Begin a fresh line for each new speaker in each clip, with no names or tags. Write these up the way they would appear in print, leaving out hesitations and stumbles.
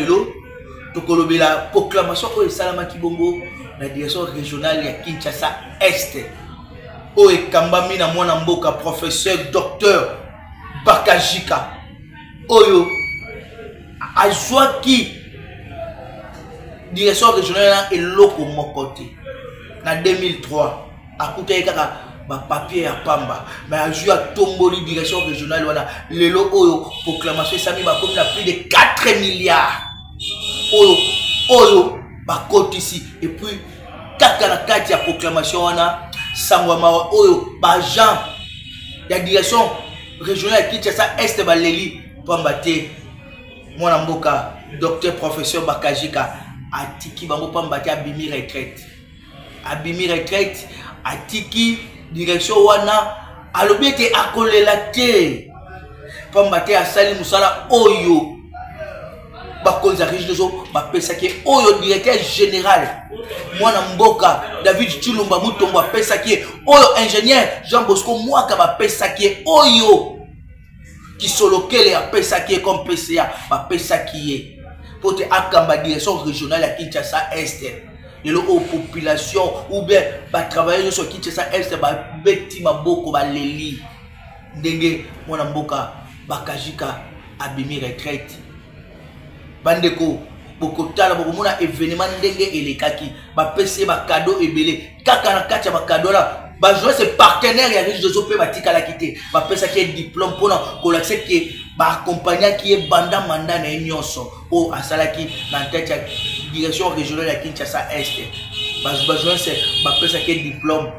lelo tokolobela proclamation oyo esalamaki bongo la direction régionale ya Kinshasa Est oyo ekambami na mwana mboka professeur docteur Bakajika oyo azwaki direction régionale na eloko moko te na 2003 akutaki kaka ba papier ya pamba mais azwi atomboli direction régionale wana lelo oyo proclamation esami bakomi na plus de 4 milliards oyo bakotisi et puis kaka na kati ya proclamation wana sangwama oyo bagent ya direction régionale ya Kinshasa Est baleli pamba te mwana mboka docteur professeur Bakajika atiki bango pamba te abimi retraite atiki direction wana alobi ete akolela te pamba te asali musala oyo bakonzi ya régie des eaux bapesaki oyo directeur général mwana mboka David Chilumba Mutombo apesaki oyo ingénieur Jean Bosco Mwaka bapesaki oyo Kisolokele apesaki comme PCA bapesaki pour te akamba direction régionale ya Kinshasa Est lelo aux population ou bien travailler sur Kinshasa Est beti maboko baleli ndenge mwana mboka Bakajika abimi retraite bandeko bokotala bokomona événement ndenge elekaki bapesi ba cadeau ebele kaka na kati ya ba cadeau la ba jouer ses partenaires ya riche de pe batika la kité bapesa ki diplôme pona kolakse ki ba accompagner ki banda mandat na nyonso o asalaki na tête ya direction régionale ya Kinshasa Est ba jouer ses bapesa ki diplôme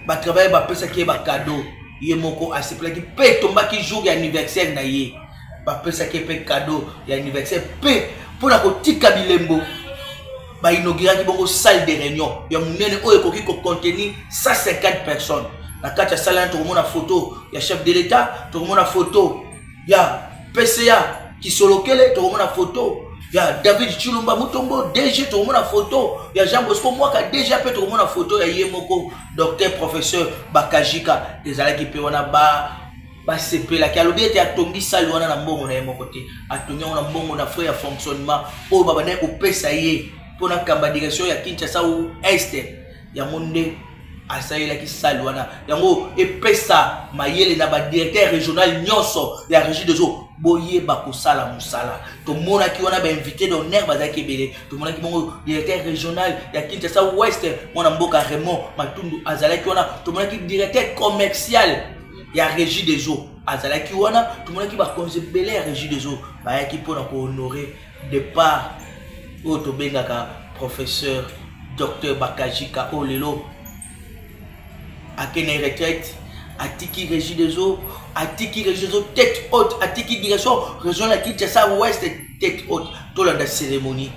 ba travailler bapesa ki ba cadeau ye moko asepelaki pe tombaki jour ya anniversaire na ye bapesa ki pe cadeau ya anniversaire pe pona kotika bilembo ba inauguraki bongo salle de réunion ya munene oyo ekoki ko contenir 150 personnes na kati ya salle tokomona photo ya chef de l'état tokomona photo ya PCA Kisolokele tokomona photo ya David Chilumba Mutombo DG tokomona photo ya Jean Bosco Mwaka DG pe tokomona photo ya yemoko docteur professeur Bakajika ezalaki pe wana ba sepela ki alobi ete atongi salle wana na mbongo na yemoko te atongi na mbongo na frais ya fonctionnement oyo babane kopesa ye pour la direction ya Kinshasa ou Est ya monde asaila ki salle wana yango epesa mayele na ba directeur régional nyonso ya régie des eaux boye bakosala musala to mona ki wana ba invité d'honneur bazaki belé to mona ki bongo directeur régional ya Kinshasa Ouest mona mboka Raymond Matundu azalaki wana to mona ki directeur commercial ya régie des eaux azalaki wana to mona ki ba conseil belé ya régie des eaux ba yaki pona ko honorer départ Oto bengaka professeur docteur Bakajika Olelo akene retraite atiki régie des eaux tête haute atiki direction régionale Kinshasa Ouest tête haute tout la cérémonie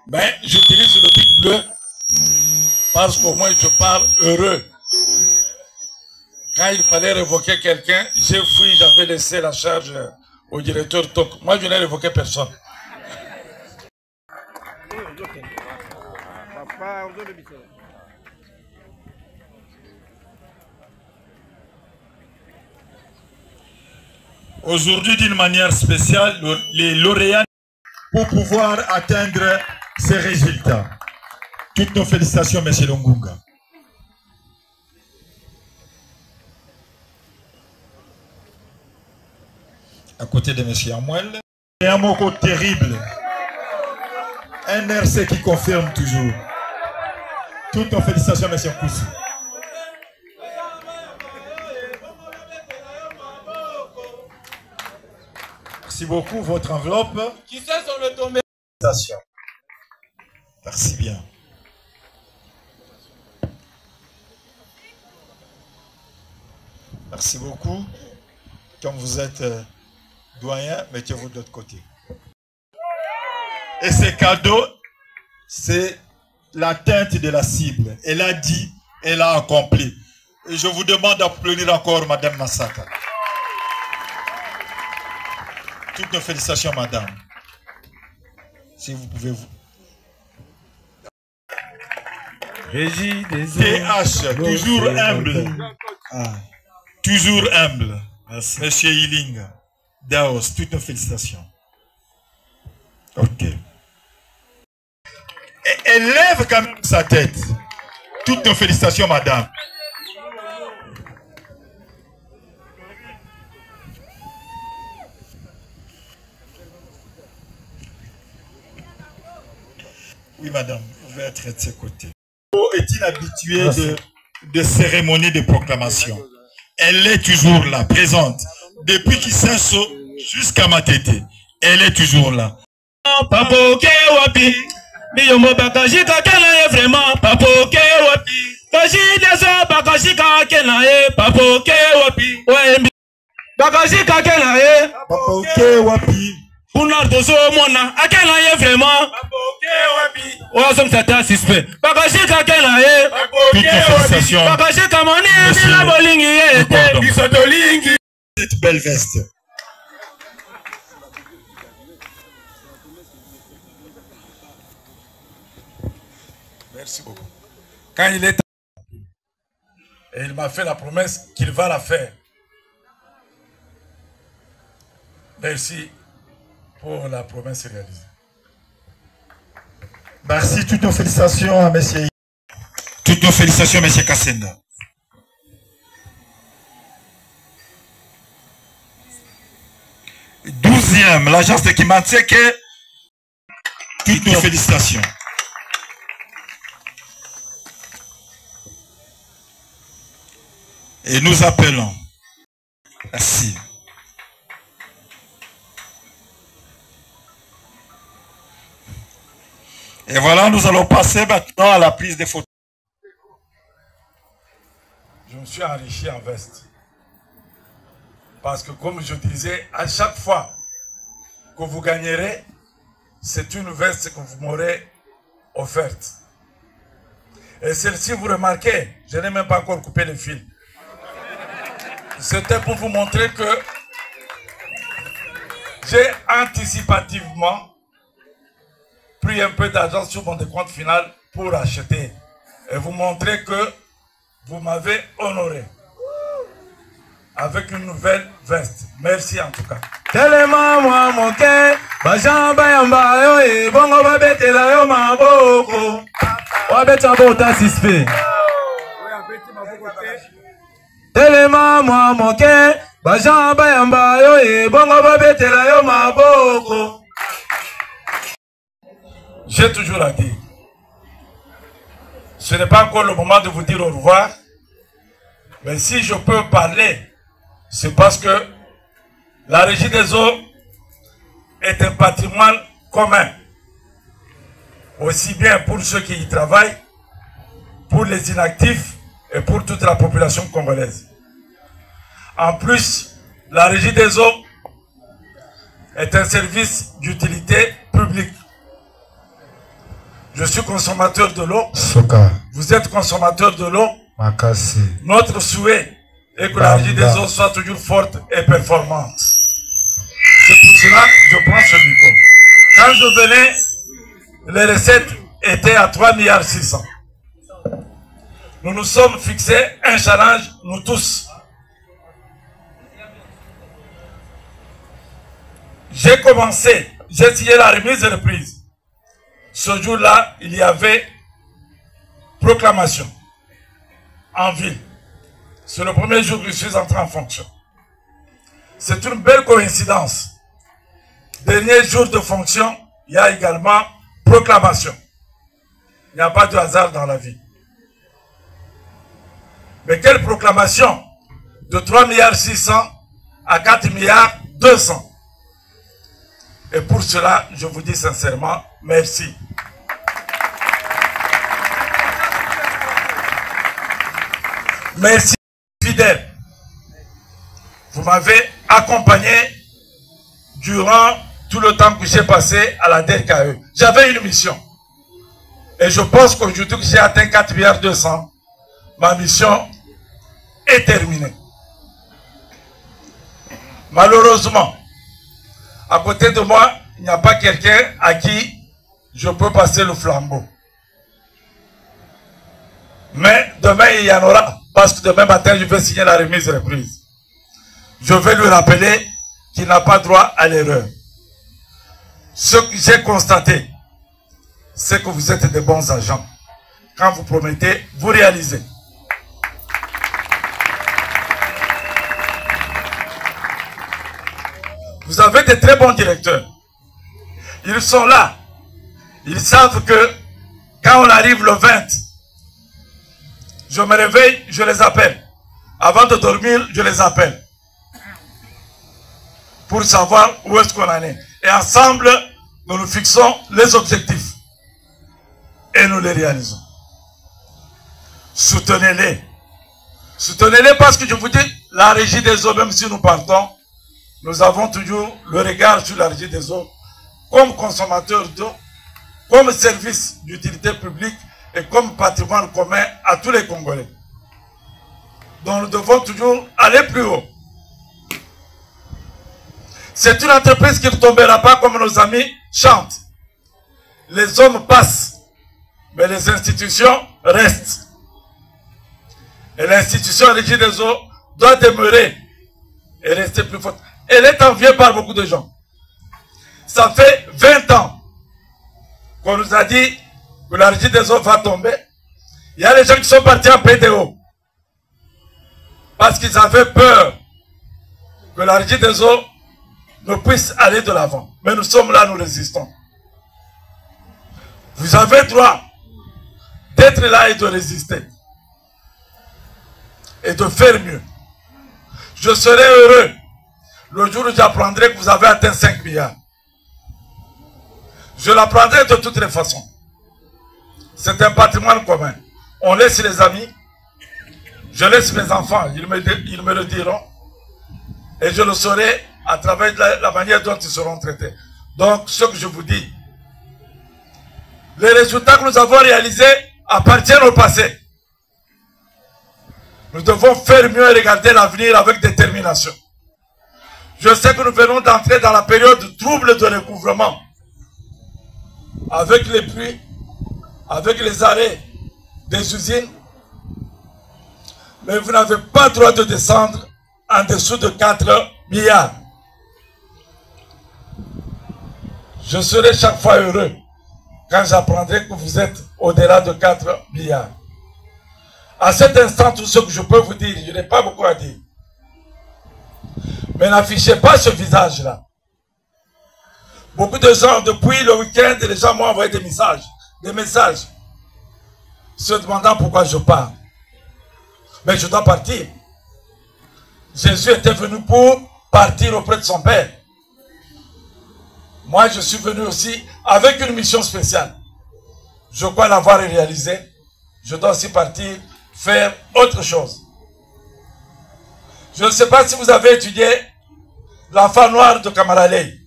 Mais j'utilise le bic bleu parce qu'au moins je parle heureux. Quand il fallait révoquer quelqu'un, j'ai fui, j'avais laissé la charge au directeur TOC. Moi, je n'ai révoqué personne.
Aujourd'hui, d'une manière spéciale, les lauréats pour pouvoir atteindre ces résultats. Toutes nos félicitations, M. Longunga. À côté de M. Amouel, et un mot terrible. Un RC qui confirme toujours. Toutes nos félicitations, M. Koussi. Merci beaucoup, votre enveloppe.
Qui sait sur le domaine?
Félicitations. Merci bien. Merci beaucoup. Comme vous êtes doyen, mettez-vous de l'autre côté. Et ces cadeaux, c'est l'atteinte de la cible. Elle a dit, elle a accompli. Et je vous demande d'applaudir encore Madame Massaka. Toutes nos félicitations, Madame. Si vous pouvez vous...
Régie des
TH, toujours humble. Toujours humble.
Merci.
Monsieur Yiling, Daos, toutes nos félicitations. Ok. Et elle lève quand même sa tête. Toutes nos félicitations, madame. Oui, madame, vous pouvez être de ce côté. Est-il habitué de cérémonies de proclamation? Elle est toujours là, présente. Depuis Kisenso jusqu'à Matete, elle est toujours là.
Papoke wapi, biyomo bakashika kenaye vraiment. Papoke wapi, kashi deso bakashika kenaye. Papoke wapi, ouais. Bakashika kenaye.
Papoke wapi.
Bounar doso mona, akenaye vraiment. Papoke wapi, ouais som tata suspect. Bakashika kenaye.
Toutes nos félicitations.
Bakashika moni, bila bolingi yete. Bisotolingi.
Cette belle veste.
Merci beaucoup. Quand il est... Et il m'a fait la promesse qu'il va la faire. Merci pour la promesse réalisée.
Merci, toutes nos félicitations à M. Toutes nos félicitations à M. Kassenda. Douzième, l'agence de Kimantseke. Toutes nos félicitations. Et nous appelons. Merci. Et voilà, nous allons passer maintenant à la prise des photos.
Je me suis enrichi en veste. Parce que comme je disais, à chaque fois que vous gagnerez, c'est une veste que vous m'aurez offerte. Et celle-ci, vous remarquez, je n'ai même pas encore coupé le fil. C'était pour vous montrer que j'ai anticipativement pris un peu d'argent sur mon décompte final pour acheter. Et vous montrer que vous m'avez honoré avec une nouvelle veste. Merci en tout cas.
Tellement moi moke, bajamba yamba yo e bongo babetela yo maboko. Wabeta bota sispe. Tellement moi moke, bajamba yamba yo e bongo babetela yo maboko.
J'ai toujours à dire. Ce n'est pas encore le moment de vous dire au revoir. Mais si je peux parler, c'est parce que la Régie des eaux est un patrimoine commun. Aussi bien pour ceux qui y travaillent, pour les inactifs et pour toute la population congolaise. En plus, la Régie des eaux est un service d'utilité publique. Je suis consommateur de l'eau.
Soka.
Vous êtes consommateur de l'eau.
Makasi.
Notre souhait est que la régie des eaux soit toujours forte et performante. C'est pour cela que je prends ce micro. Quand je venais, les recettes étaient à 3,6 milliards. Nous nous sommes fixés un challenge, nous tous. J'ai commencé, j'ai signé la remise et reprise. Ce jour-là, il y avait proclamation en ville. C'est le premier jour que je suis entré en fonction. C'est une belle coïncidence. Dernier jour de fonction, il y a également proclamation. Il n'y a pas de hasard dans la vie. Mais quelle proclamation? De 3,6 milliards à 4,2 milliards. Et pour cela, je vous dis sincèrement, merci. Merci, fidèles. Vous m'avez accompagné durant tout le temps que j'ai passé à la DRKE. J'avais une mission. Et je pense qu'aujourd'hui que j'ai atteint 4,2 milliards, ma mission est terminée. Malheureusement, à côté de moi, il n'y a pas quelqu'un à qui je peux passer le flambeau. Mais demain, il y en aura. Parce que demain matin, je vais signer la remise reprise. Je vais lui rappeler qu'il n'a pas droit à l'erreur. Ce que j'ai constaté, c'est que vous êtes des bons agents. Quand vous promettez, vous réalisez. Vous avez des très bons directeurs. Ils sont là. Ils savent que quand on arrive le 20, je me réveille, je les appelle. Avant de dormir, je les appelle. Pour savoir où est-ce qu'on en est. Et ensemble, nous nous fixons les objectifs. Et nous les réalisons. Soutenez-les. Soutenez-les parce que je vous dis, la régie des eaux, même si nous partons, nous avons toujours le regard sur la régie des eaux comme consommateur d'eau, comme service d'utilité publique et comme patrimoine commun à tous les Congolais. Donc nous devons toujours aller plus haut. C'est une entreprise qui ne tombera pas comme nos amis chantent. Les hommes passent, mais les institutions restent. Et l'institution régie des eaux doit demeurer et rester plus forte. Elle est enviée par beaucoup de gens. Ça fait 20 ans qu'on nous a dit que la régie des eaux va tomber. Il y a des gens qui sont partis en PDO parce qu'ils avaient peur que la régie des eaux ne puisse aller de l'avant. Mais nous sommes là, nous résistons. Vous avez droit d'être là et de résister. Et de faire mieux. Je serai heureux le jour où j'apprendrai que vous avez atteint 5 milliards. Je l'apprendrai de toutes les façons. C'est un patrimoine commun. On laisse les amis, je laisse mes enfants, ils me le diront. Et je le saurai à travers la manière dont ils seront traités. Donc, ce que je vous dis, les résultats que nous avons réalisés appartiennent au passé. Nous devons faire mieux et regarder l'avenir avec détermination. Je sais que nous venons d'entrer dans la période trouble de recouvrement. Avec les pluies, avec les arrêts des usines. Mais vous n'avez pas le droit de descendre en dessous de 4 milliards. Je serai chaque fois heureux quand j'apprendrai que vous êtes au-delà de 4 milliards. À cet instant, tout ce que je peux vous dire, je n'ai pas beaucoup à dire. Mais n'affichez pas ce visage-là. Beaucoup de gens, depuis le week-end, les gens m'ont envoyé des messages, se demandant pourquoi je pars. Mais je dois partir. Jésus était venu pour partir auprès de son Père. Moi, je suis venu aussi avec une mission spéciale. Je crois l'avoir réalisée. Je dois aussi partir faire autre chose. Je ne sais pas si vous avez étudié l'enfant noir de Kamaralei.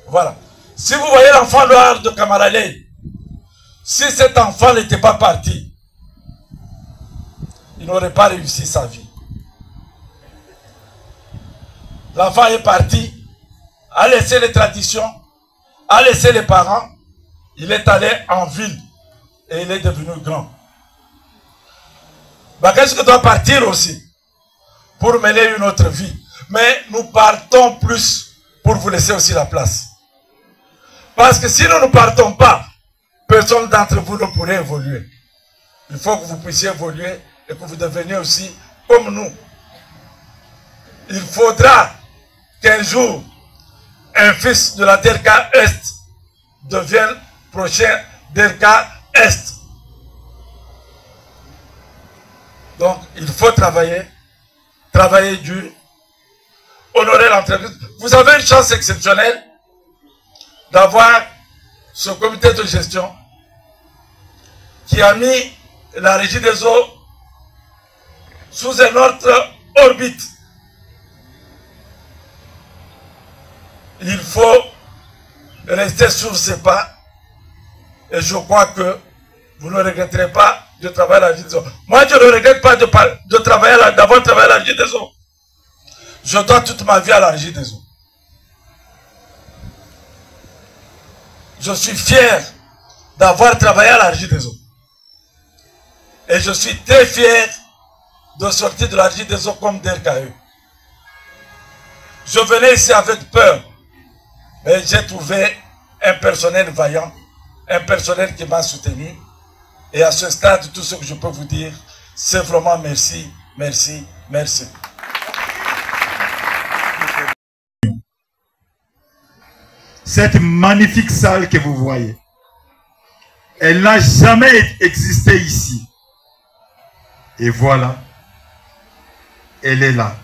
Voilà. Si vous voyez l'enfant noir de Kamaralei, si cet enfant n'était pas parti, il n'aurait pas réussi sa vie. L'enfant est parti, a laissé les traditions, a laissé les parents, il est allé en ville et il est devenu grand. Bakashika doit partir aussi pour mener une autre vie. Mais nous partons plus pour vous laisser aussi la place. Parce que si nous ne partons pas, personne d'entre vous ne pourrait évoluer. Il faut que vous puissiez évoluer et que vous deveniez aussi comme nous. Il faudra qu'un jour, un fils de la DRK Est devienne prochain DRK Est. Donc, il faut travailler dur, honorer l'entreprise. Vous avez une chance exceptionnelle d'avoir ce comité de gestion qui a mis la régie des eaux sous une autre orbite. Il faut rester sur ses pas et je crois que vous ne regretterez pas de travailler à la régie des eaux. Moi, je ne regrette pas d'avoir travaillé à la régie des eaux. Je dois toute ma vie à la régie des eaux. Je suis fier d'avoir travaillé à la régie des eaux. Et je suis très fier de sortir de la régie des eaux comme DRKE. Je venais ici avec peur, mais j'ai trouvé un personnel vaillant, un personnel qui m'a soutenu. Et à ce stade, tout ce que je peux vous dire, c'est vraiment merci, merci, merci.
Cette magnifique salle que vous voyez, elle n'a jamais existé ici. Et voilà, elle est là.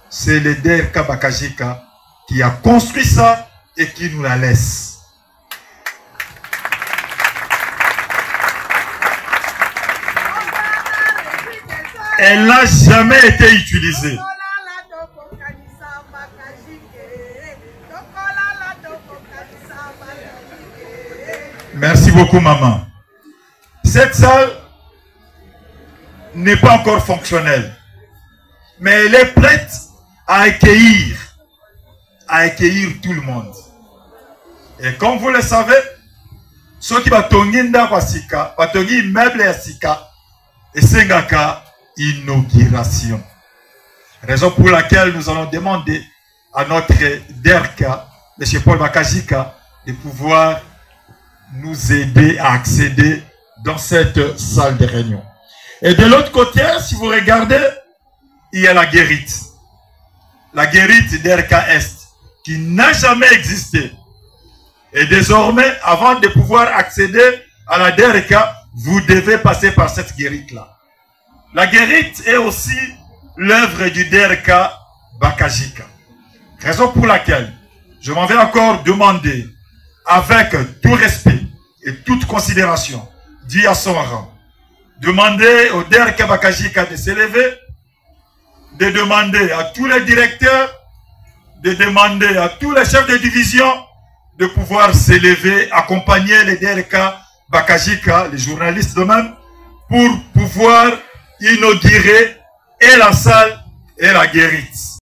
C'est le DRK Bakashika qui a construit ça et qui nous la laisse. Elle n'a jamais été utilisée. Merci beaucoup, maman. Cette salle n'est pas encore fonctionnelle, mais elle est prête à accueillir tout le monde. Et comme vous le savez, ceux qui batonginda kwa sika, batongi immeuble ya sika, et sengaka inauguration. Raison pour laquelle nous allons demander à notre DRK, M. Paul Bakashika, de pouvoir nous aider à accéder dans cette salle de réunion. Et de l'autre côté, si vous regardez, il y a la guérite. La guérite d'RK Est, qui n'a jamais existé. Et désormais, avant de pouvoir accéder à la DRK, vous devez passer par cette guérite-là. La guérite est aussi l'œuvre du DRK Bakashika. Raison pour laquelle je m'en vais encore demander, avec tout respect et toute considération, dû à son rang, demander au DRK Bakashika de s'élever, de demander à tous les directeurs, de demander à tous les chefs de division de pouvoir s'élever, accompagner les DRK Bakashika, les journalistes de même, pour pouvoir inaugurer et la salle et la guérite.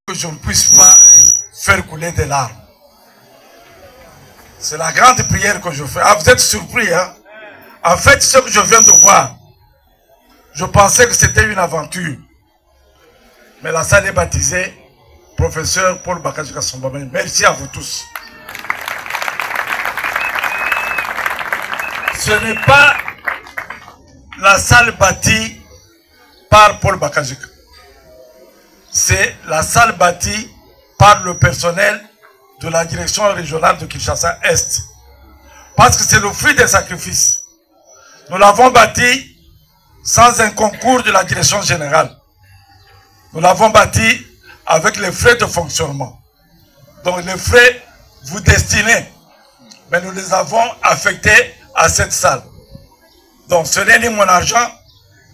que je ne puisse pas faire couler des larmes. C'est la grande prière que je fais. Ah, vous êtes surpris, hein? En fait, ce que je viens de voir, je pensais que c'était une aventure. Mais la salle est baptisée. Professeur Paul Bakazika Sombamani. Merci à vous tous. Ce n'est pas la salle bâtie par Paul Bakazika. C'est la salle bâtie par le personnel de la direction régionale de Kinshasa-Est. Parce que c'est le fruit des sacrifices. Nous l'avons bâti sans un concours de la direction générale. Nous l'avons bâti avec les frais de fonctionnement. Donc les frais vous destinez, mais nous les avons affectés à cette salle. Donc ce n'est ni mon argent,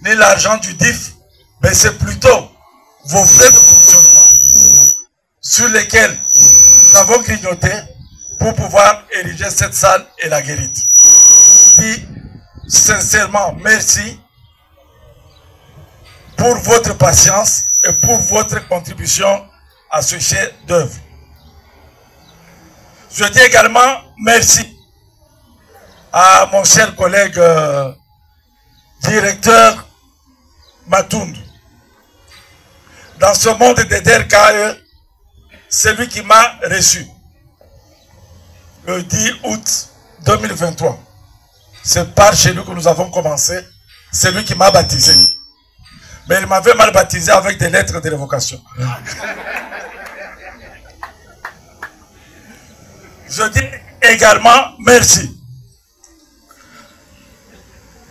ni l'argent du DIF, mais c'est plutôt vos frais de fonctionnement sur lesquels nous avons grignoté pour pouvoir ériger cette salle et la guérite. Je vous dis sincèrement merci pour votre patience et pour votre contribution à ce chef-d'œuvre. Je dis également merci à mon cher collègue directeur Matundu. Dans ce monde des DRKE, c'est lui qui m'a reçu le 10 août 2023. C'est par chez lui que nous avons commencé. C'est lui qui m'a baptisé. Mais il m'avait mal baptisé avec des lettres de révocation. Je dis également merci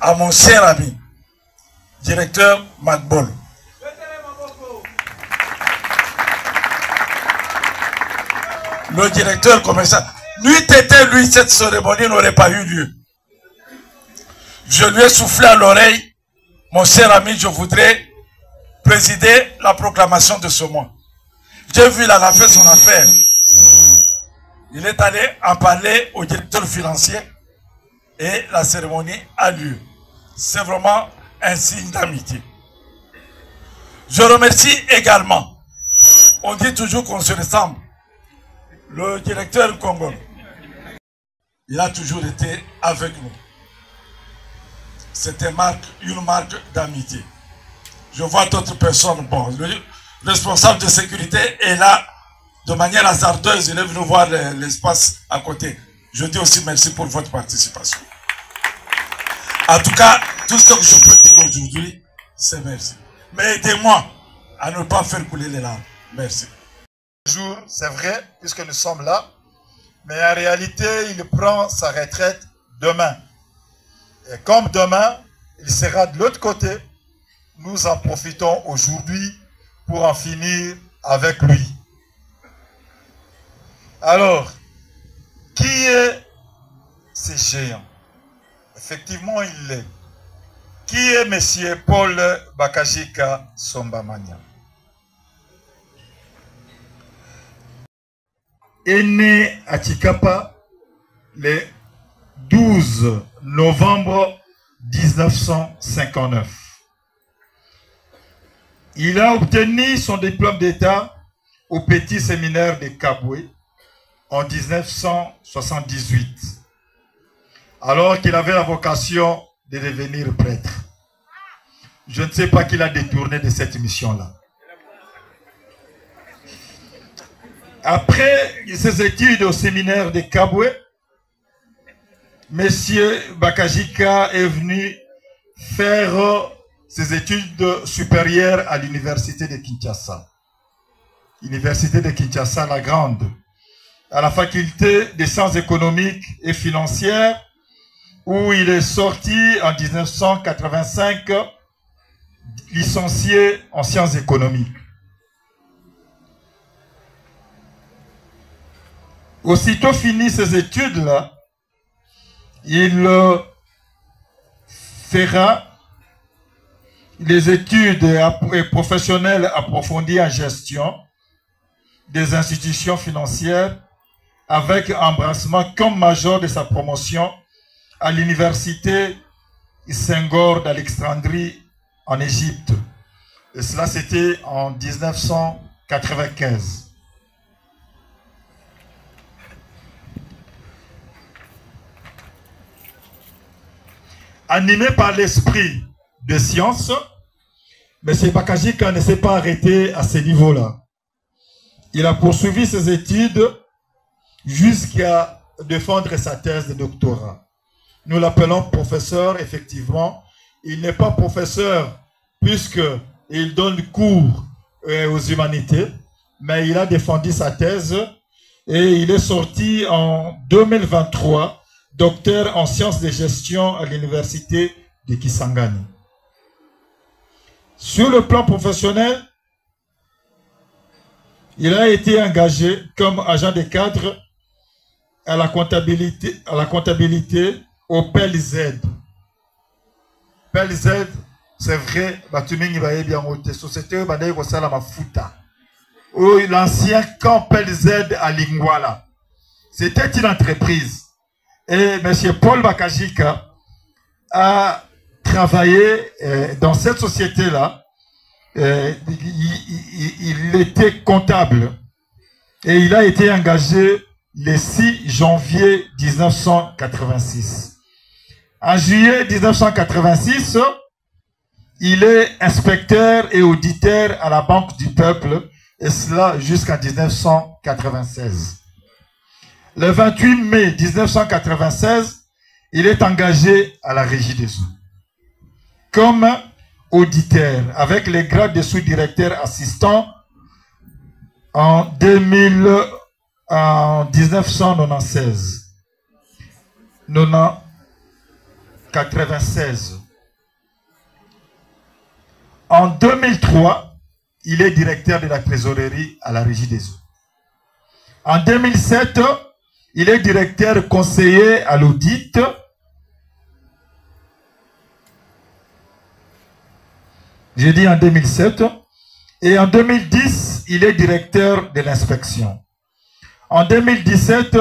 à mon cher ami, directeur Magbol. Le directeur commercial. Nuit était lui, cette cérémonie n'aurait pas eu lieu. Je lui ai soufflé à l'oreille, mon cher ami, je voudrais présider la proclamation de ce mois. J'ai vu, il a fait son affaire. Il est allé en parler au directeur financier et la cérémonie a lieu. C'est vraiment un signe d'amitié. Je remercie également, on dit toujours qu'on se ressemble, le directeur Congo. Il a toujours été avec nous. C'était une marque d'amitié. Je vois d'autres personnes. Bon, le responsable de sécurité est là de manière hasardeuse. Il est venu voir l'espace à côté. Je dis aussi merci pour votre participation. En tout cas, tout ce que je peux dire aujourd'hui, c'est merci. Mais aidez-moi à ne pas faire couler les larmes. Merci.
C'est vrai, puisque nous sommes là, mais en réalité, il prend sa retraite demain. Et comme demain, il sera de l'autre côté, nous en profitons aujourd'hui pour en finir avec lui. Alors, qui est ce géant? Effectivement, il l'est. Qui est M. Paul Bakazika Sombamani? Est né à Tshikapa le 12 novembre 1959. Il a obtenu son diplôme d'État au petit séminaire de Kabwe en 1978, alors qu'il avait la vocation de devenir prêtre. Je ne sais pas qui l'a détourné de cette mission-là. Après ses études au séminaire de Kabwe, M. Bakazika est venu faire ses études supérieures à l'université de Kinshasa. Université de Kinshasa, la grande, à la faculté des sciences économiques et financières, où il est sorti en 1985, licencié en sciences économiques. Aussitôt fini ses études-là, il fera des études professionnelles approfondies en gestion des institutions financières avec embrassement comme major de sa promotion à l'université Senghor d'Alexandrie en Égypte. Et cela c'était en 1986. 1995. Animé par l'esprit de science, M. Bakajika ne s'est pas arrêté à ce niveau-là. Il a poursuivi ses études jusqu'à défendre sa thèse de doctorat. Nous l'appelons professeur, effectivement. Il n'est pas professeur puisqu'il donne cours aux humanités, mais il a défendu sa thèse et il est sorti en 2023 docteur en sciences de gestion à l'université de Kisangani. Sur le plan professionnel, il a été engagé comme agent de cadre à la comptabilité au PELZ. PELZ, c'est vrai, société l'ancien camp PELZ à Lingwala. C'était une entreprise. Et M. Paul Bakajika a travaillé dans cette société-là. Il était comptable et il a été engagé le 6 janvier 1986. En juillet 1986, il est inspecteur et auditeur à la Banque du Peuple, et cela jusqu'en 1996. Le 28 mai 1996, il est engagé à la Régie des eaux comme auditeur avec les grades de sous-directeur assistant en 1996. 96. En 2003, il est directeur de la trésorerie à la Régie des eaux. En 2007, il est directeur conseiller à l'audit. J'ai dit en 2007. Et en 2010, il est directeur de l'inspection. En 2017,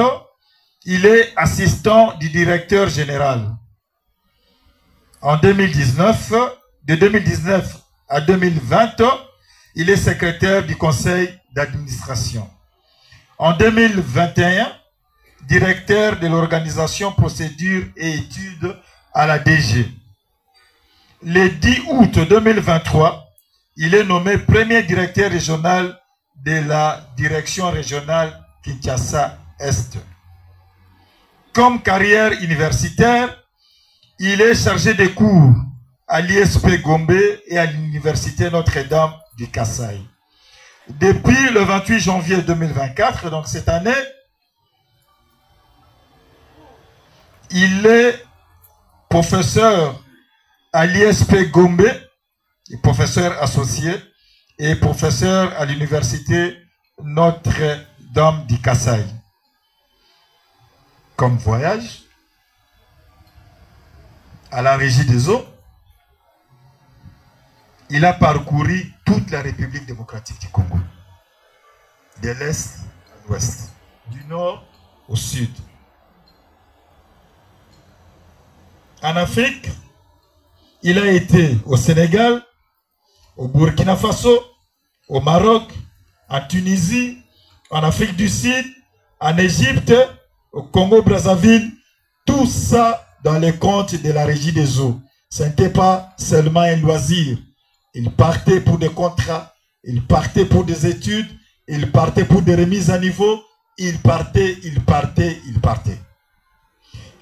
il est assistant du directeur général. En 2019, de 2019 à 2020, il est secrétaire du conseil d'administration. En 2021, directeur de l'organisation procédures et études à la DG. Le 10 août 2023, il est nommé premier directeur régional de la direction régionale Kinshasa-Est. Comme carrière universitaire, il est chargé de cours à l'ISP Gombe et à l'université Notre-Dame du Kasaï. Depuis le 28 janvier 2024, donc cette année, il est professeur à l'ISP Gombe, professeur associé, et professeur à l'université Notre-Dame du Kasaï. Comme voyage, à la Régie des eaux, il a parcouru toute la République démocratique du Congo, de l'Est à l'Ouest, du Nord au Sud. En Afrique, il a été au Sénégal, au Burkina Faso, au Maroc, en Tunisie, en Afrique du Sud, en Égypte, au Congo-Brazzaville, tout ça dans les comptes de la Régie des eaux. Ce n'était pas seulement un loisir. Il partait pour des contrats, il partait pour des études, il partait pour des remises à niveau, il partait.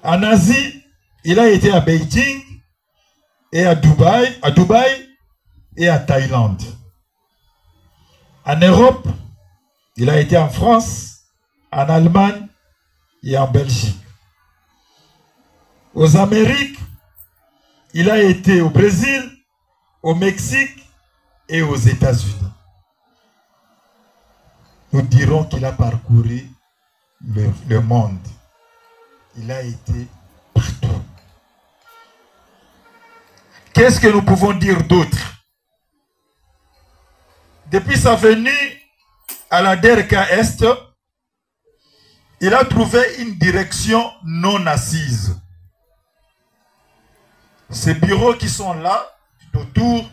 En Asie, il a été à Beijing et à Dubaï et à Thaïlande. En Europe, il a été en France, en Allemagne et en Belgique. Aux Amériques, il a été au Brésil, au Mexique et aux États-Unis. Nous dirons qu'il a parcouru le monde. Il a été partout. Qu'est-ce que nous pouvons dire d'autre? Depuis sa venue à la DRK Est, il a trouvé une direction non assise. Ces bureaux qui sont là, autour,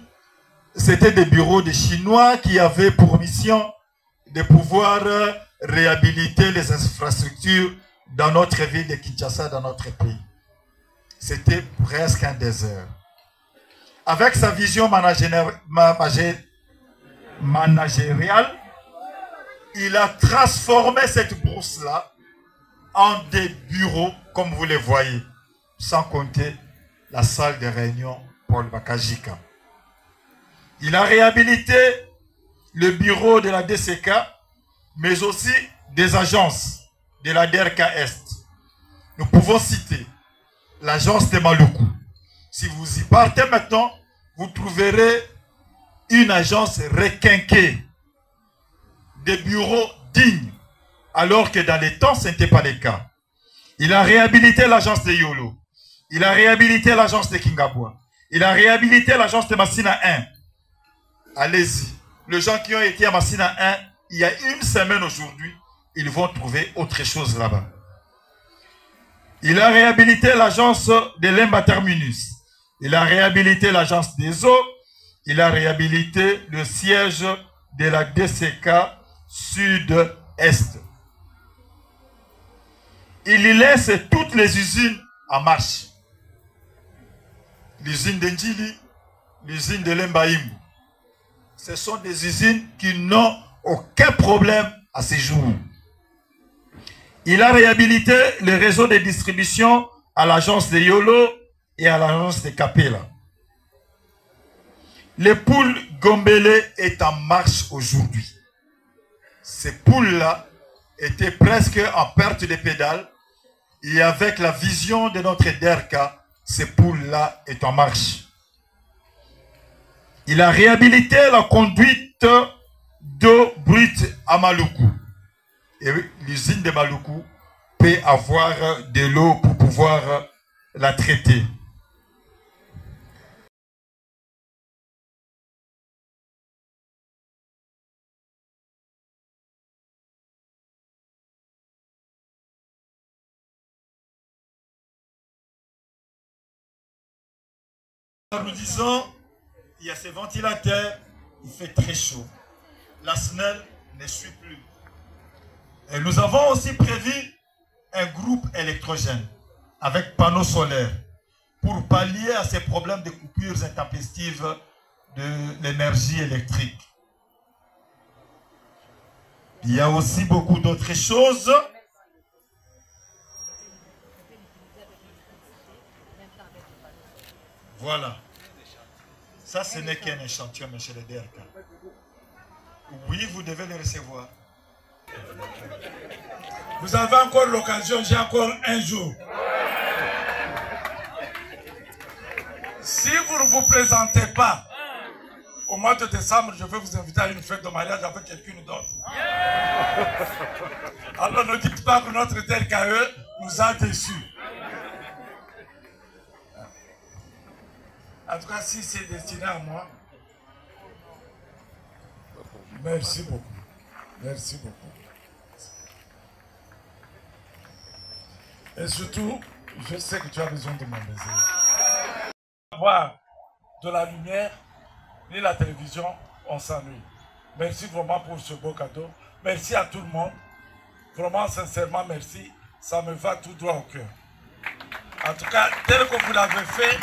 c'était des bureaux de Chinois qui avaient pour mission de pouvoir réhabiliter les infrastructures dans notre ville de Kinshasa, dans notre pays. C'était presque un désert. Avec sa vision managériale, il a transformé cette brousse-là en des bureaux, comme vous les voyez, sans compter la salle de réunion Paul Bakajika. Il a réhabilité le bureau de la DCK, mais aussi des agences de la DRK Est. Nous pouvons citer l'agence de Maluku. Si vous y partez maintenant, vous trouverez une agence requinquée, des bureaux dignes, alors que dans les temps, ce n'était pas le cas. Il a réhabilité l'agence de Yolo. Il a réhabilité l'agence de Kingabwa. Il a réhabilité l'agence de Massina 1. Allez-y. Les gens qui ont été à Massina 1, il y a une semaine aujourd'hui, ils vont trouver autre chose là-bas. Il a réhabilité l'agence de Lemba Terminus. Il a réhabilité l'agence des eaux. Il a réhabilité le siège de la DCK Sud-Est. Il y laisse toutes les usines en marche. L'usine d'Endjili, l'usine de Lembaïmbu. Ce sont des usines qui n'ont aucun problème à ce jour. Il a réhabilité le réseau de distribution à l'agence de Yolo et à l'agence de Capella. Le pool Gombele est en marche aujourd'hui. Ces poules-là étaient presque en perte de pédale et avec la vision de notre DRK, ces poules-là est en marche. Il a réhabilité la conduite d'eau brute à Maluku. Et l'usine de Maluku peut avoir de l'eau pour pouvoir la traiter. Nous disons, il y a ces ventilateurs, il fait très chaud. La SNEL ne suit plus. Et nous avons aussi prévu un groupe électrogène avec panneaux solaires pour pallier à ces problèmes de coupures intempestives de l'énergie électrique. Il y a aussi beaucoup d'autres choses. Voilà. Ça, ce n'est qu'un échantillon, monsieur le DRK. Oui, vous devez le recevoir.
Vous avez encore l'occasion, j'ai encore un jour. Si vous ne vous présentez pas au mois de décembre, je vais vous inviter à une fête de mariage avec quelqu'un d'autre. Alors ne dites pas que notre DRKE nous a déçus. En tout cas, si c'est destiné à moi, merci beaucoup. Merci beaucoup. Et surtout, je sais que tu as besoin de mon baiser. Avoir de la lumière, ni la télévision, on s'ennuie. Merci vraiment pour ce beau cadeau. Merci à tout le monde. Vraiment, sincèrement, merci. Ça me va tout droit au cœur. En tout cas, tel que vous l'avez fait,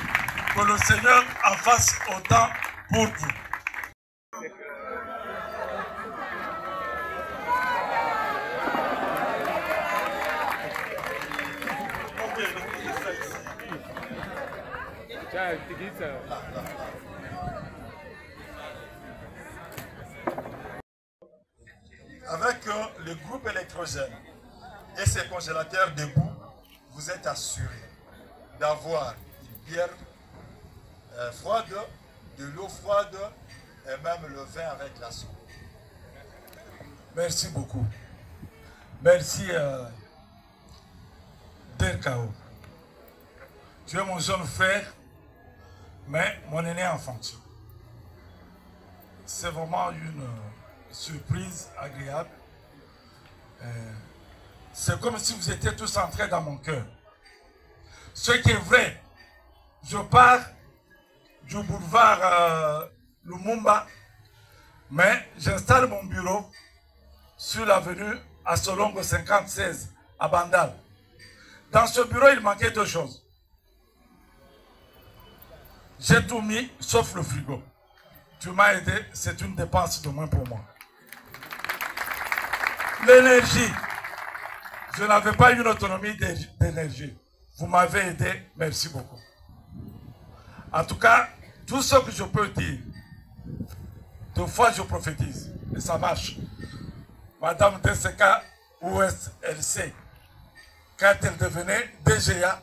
que le Seigneur en fasse autant pour vous.
Avec le groupe électrogène et ses congélateurs debout, vous êtes assuré d'avoir une bière froide, de l'eau froide et même le vin avec la soupe.
Merci beaucoup. Merci DRKO. Tu es mon jeune frère, mais mon aîné en fonction. C'est vraiment une surprise agréable. C'est comme si vous étiez tous entrés dans mon cœur. Ce qui est vrai, je pars du boulevard Lumumba, mais j'installe mon bureau sur l'avenue à Solongo 56 à Bandal. Dans ce bureau, il manquait deux choses. J'ai tout mis sauf le frigo. Tu m'as aidé, c'est une dépense de moins pour moi. L'énergie. Je n'avais pas une autonomie d'énergie. Vous m'avez aidé, merci beaucoup. En tout cas, tout ce que je peux dire, deux fois je prophétise, et ça marche. Madame Tesseka OSLC, quand elle devenait DGA,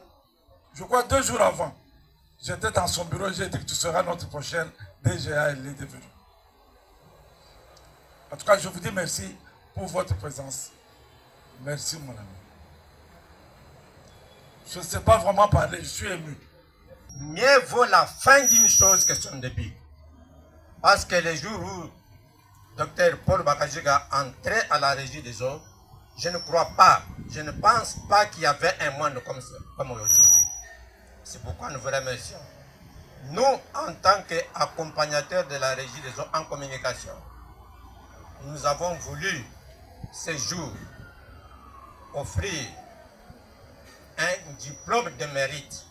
je crois 2 jours avant, j'étais dans son bureau, j'ai dit que tu seras notre prochaine DGA, elle est devenue. En tout cas, je vous dis merci pour votre présence. Merci mon ami. Je ne sais pas vraiment parler, je suis ému.
Mieux vaut la fin d'une chose que son début. Parce que le jour où Dr Paul Bakajiga entrait à la régie des eaux, je ne crois pas, je ne pense pas qu'il y avait un monde comme aujourd'hui. C'est pourquoi nous vous remercions. Nous, en tant qu'accompagnateurs de la régie des eaux en communication, nous avons voulu ce jour offrir un diplôme de mérite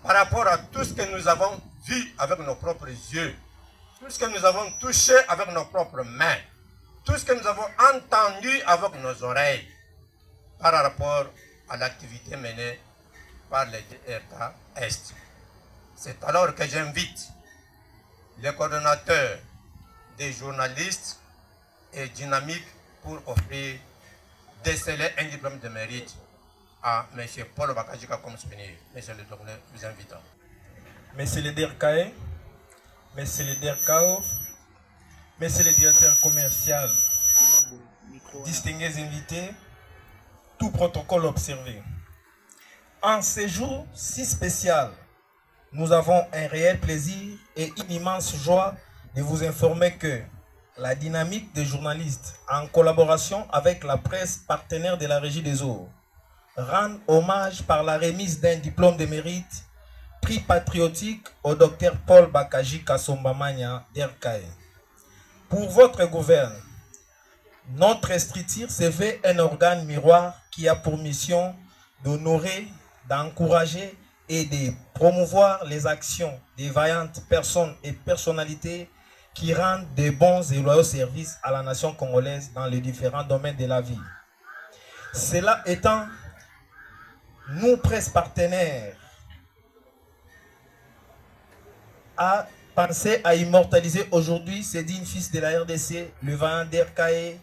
par rapport à tout ce que nous avons vu avec nos propres yeux, tout ce que nous avons touché avec nos propres mains, tout ce que nous avons entendu avec nos oreilles par rapport à l'activité menée par les DRK Est. C'est alors que j'invite les coordonnateurs des journalistes et dynamiques pour offrir, déceler un diplôme de mérite à M. Paul Bakajiga comme souvenir. Monsieur le docteur, vous invitons.
Monsieur le DRKE, Monsieur le DRKO, Monsieur le directeur commercial, distingués invités, tout protocole observé. En ce jour si spécial, nous avons un réel plaisir et une immense joie de vous informer que la dynamique des journalistes, en collaboration avec la presse partenaire de la Régie des eaux, rend hommage par la remise d'un diplôme de mérite, prix patriotique au Dr Paul Bakaji Kasombamania d'RKE. Pour votre gouverne, notre structure se fait un organe miroir qui a pour mission d'honorer, d'encourager et de promouvoir les actions des vaillantes personnes et personnalités qui rendent de bons et loyaux services à la nation congolaise dans les différents domaines de la vie. Cela étant, nous, presse partenaires, à penser à immortaliser aujourd'hui ce digne fils de la RDC, le vaillant d'RKE,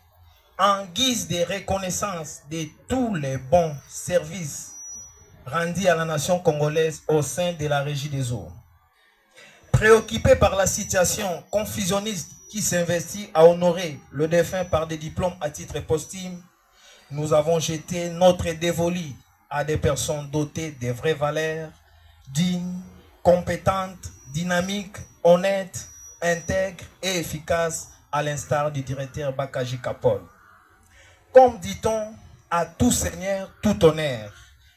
en guise de reconnaissance de tous les bons services rendus à la nation congolaise au sein de la Régie des eaux. Préoccupé par la situation confusionniste qui s'investit à honorer le défunt par des diplômes à titre posthume, nous avons jeté notre dévolu à des personnes dotées de vraies valeurs, dignes, compétentes, dynamiques, honnêtes, intègres et efficaces, à l'instar du directeur Bakaji Kapol. Comme dit-on, à tout seigneur, tout honneur.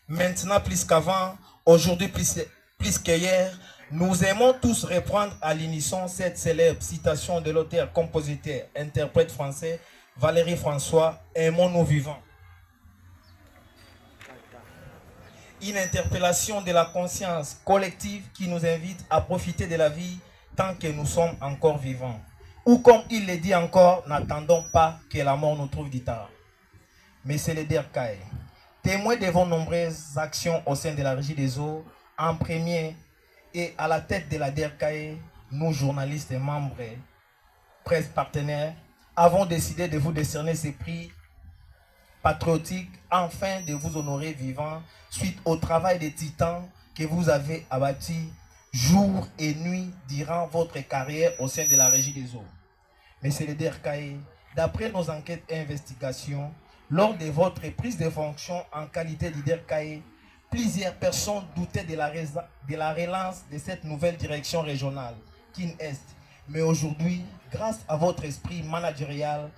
Maintenant plus qu'avant, aujourd'hui plus qu'hier, nous aimons tous reprendre à l'unisson cette célèbre citation de l'auteur, compositeur, interprète français, Valéry François, aimons-nous vivants. Une interpellation de la conscience collective qui nous invite à profiter de la vie tant que nous sommes encore vivants. Ou comme il le dit encore, n'attendons pas que la mort nous trouve du tard. Mais c'est le DRKE. Témoin de vos nombreuses actions au sein de la Régie des eaux, en premier et à la tête de la DRKE, nous journalistes et membres, presse partenaires, avons décidé de vous décerner ces prix patriotiques afin de vous honorer vivant suite au travail des titans que vous avez abattu jour et nuit durant votre carrière au sein de la Régie des eaux. Monsieur le DRKE, d'après nos enquêtes et investigations, lors de votre prise de fonction en qualité de DRKE, plusieurs personnes doutaient de la relance de cette nouvelle direction régionale, Kin Est. Mais aujourd'hui, grâce à votre esprit managérial,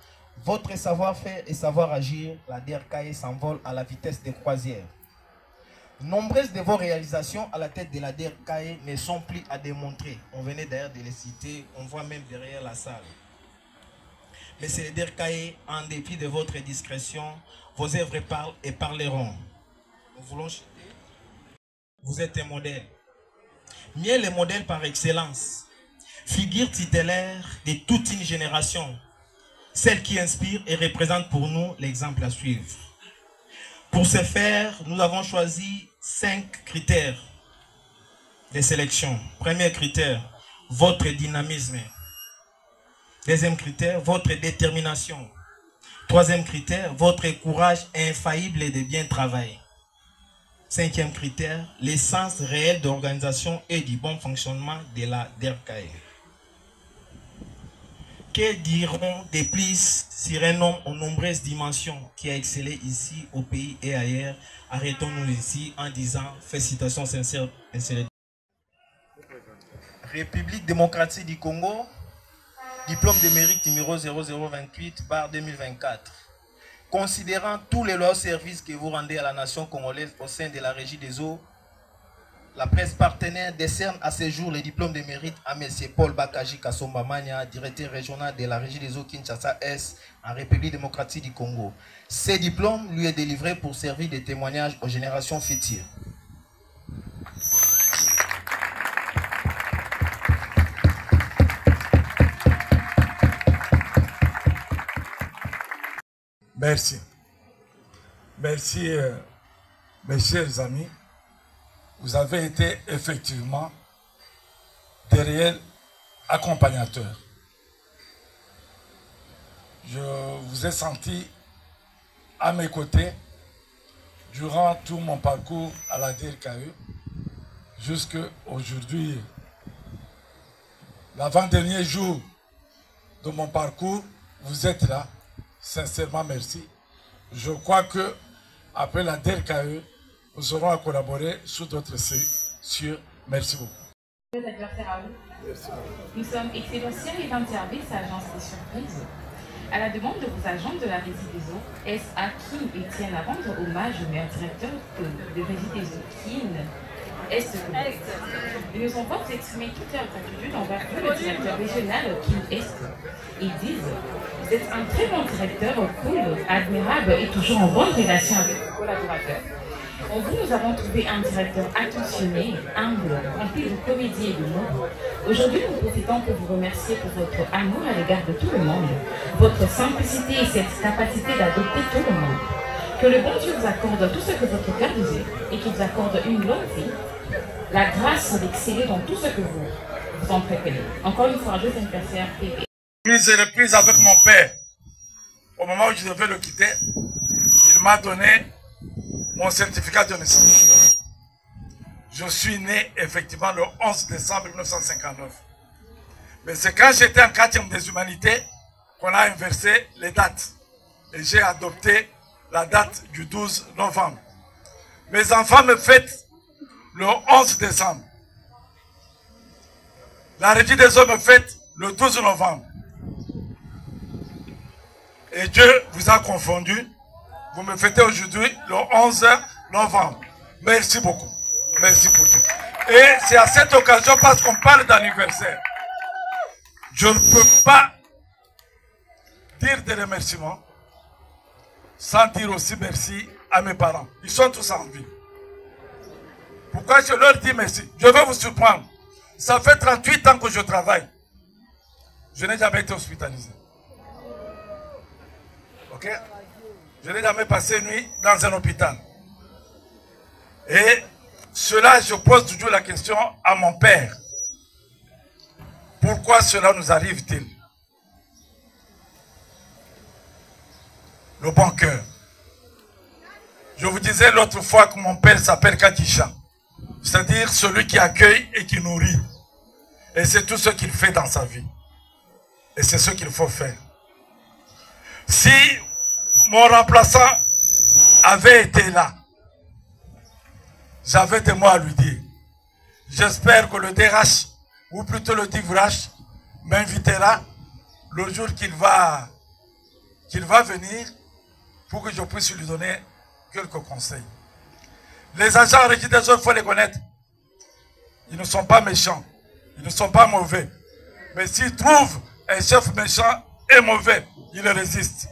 votre savoir-faire et savoir-agir, la DRKE s'envole à la vitesse de croisière. Nombreuses de vos réalisations à la tête de la DRKE ne sont plus à démontrer. On venait d'ailleurs de les citer, on voit même derrière la salle. les CDRKE, en dépit de votre discrétion, vos œuvres parlent et parleront. Nous voulons chanter. Vous êtes un modèle. Mieux le modèle par excellence. Figure tutélaire de toute une génération. Celle qui inspire et représente pour nous l'exemple à suivre. Pour ce faire, nous avons choisi 5 critères de sélection. Premier critère, votre dynamisme. Deuxième critère, votre détermination. Troisième critère, votre courage infaillible de bien travailler. Cinquième critère, l'essence réelle d'organisation et du bon fonctionnement de la DERCAE. Que diront des plus sur un homme aux nombreuses dimensions qui a excellé ici au pays et ailleurs? Arrêtons-nous ici en disant félicitations sincères. République démocratique du Congo, diplôme de mérite numéro 0028/2024. Considérant tous les loyaux services que vous rendez à la nation congolaise au sein de la Régie des eaux, la presse partenaire décerne à ce jour le diplôme de mérite à M. Paul Bakaji Kasomba Mania, directeur régional de la Régie des eaux Kinshasa-Est en République démocratique du Congo. Ce diplôme lui est délivré pour servir de témoignage aux générations futures.
Merci. Merci, mes chers amis. Vous avez été effectivement des réels accompagnateurs. Je vous ai senti à mes côtés durant tout mon parcours à la DRKE jusqu'à aujourd'hui. L'avant-dernier jour de mon parcours, vous êtes là. Sincèrement, merci. Je crois que après la DRKE, nous aurons à collaborer sur d'autres sur. Merci beaucoup.
Merci. Nous sommes Excellenciel et d'un service agence des surprises. À la demande de vos agents de la Régie des eaux, est à qui ils tiennent à rendre hommage au meilleur directeur de Régie des eaux, Kin Est. Ils nous envoient exprimer toute leur gratitude envers vous, le directeur régional Kin Est. Ils disent: vous êtes un très bon directeur, cool, admirable et toujours en bonne relation avec vos collaborateurs. En vous, nous avons trouvé un directeur attentionné, humble, rempli de comédie et d'humour. Aujourd'hui, nous profitons pour vous remercier pour votre amour à l'égard de tout le monde, votre simplicité et cette capacité d'adopter tout le monde. Que le bon Dieu vous accorde tout ce que votre cœur désire et qu'il vous accorde une longue vie, la grâce d'exceller dans tout ce que vous entreprenez. Encore une fois, je vous remercie.
J'ai reprise avec mon père. Au moment où je devais le quitter, il m'a donné mon certificat de naissance. Je suis né effectivement le 11 décembre 1959. Mais c'est quand j'étais en 4e des humanités qu'on a inversé les dates. Et j'ai adopté la date du 12 novembre. Mes enfants me fêtent le 11 décembre. La Régie des eaux me fête le 12 novembre. Et Dieu vous a confondu. Vous me fêtez aujourd'hui le 11 novembre. Merci beaucoup. Merci pour tout. Et c'est à cette occasion, parce qu'on parle d'anniversaire, je ne peux pas dire des remerciements sans dire aussi merci à mes parents. Ils sont tous en vie. Pourquoi je leur dis merci? Je vais vous surprendre. Ça fait 38 ans que je travaille. Je n'ai jamais été hospitalisé. Ok? Je n'ai jamais passé une nuit dans un hôpital. Et cela, je pose toujours la question à mon père. Pourquoi cela nous arrive-t-il? Le bon cœur. Je vous disais l'autre fois que mon père s'appelle Kadisha. C'est-à-dire celui qui accueille et qui nourrit. Et c'est tout ce qu'il fait dans sa vie. Et c'est ce qu'il faut faire. Si mon remplaçant avait été là, j'avais des mots à lui dire. J'espère que le DRH, ou plutôt le DIVRH, m'invitera le jour qu'il va venir pour que je puisse lui donner quelques conseils. Les agents Régie des eaux, il faut les connaître. Ils ne sont pas méchants. Ils ne sont pas mauvais. Mais s'ils trouvent un chef méchant et mauvais, il résiste.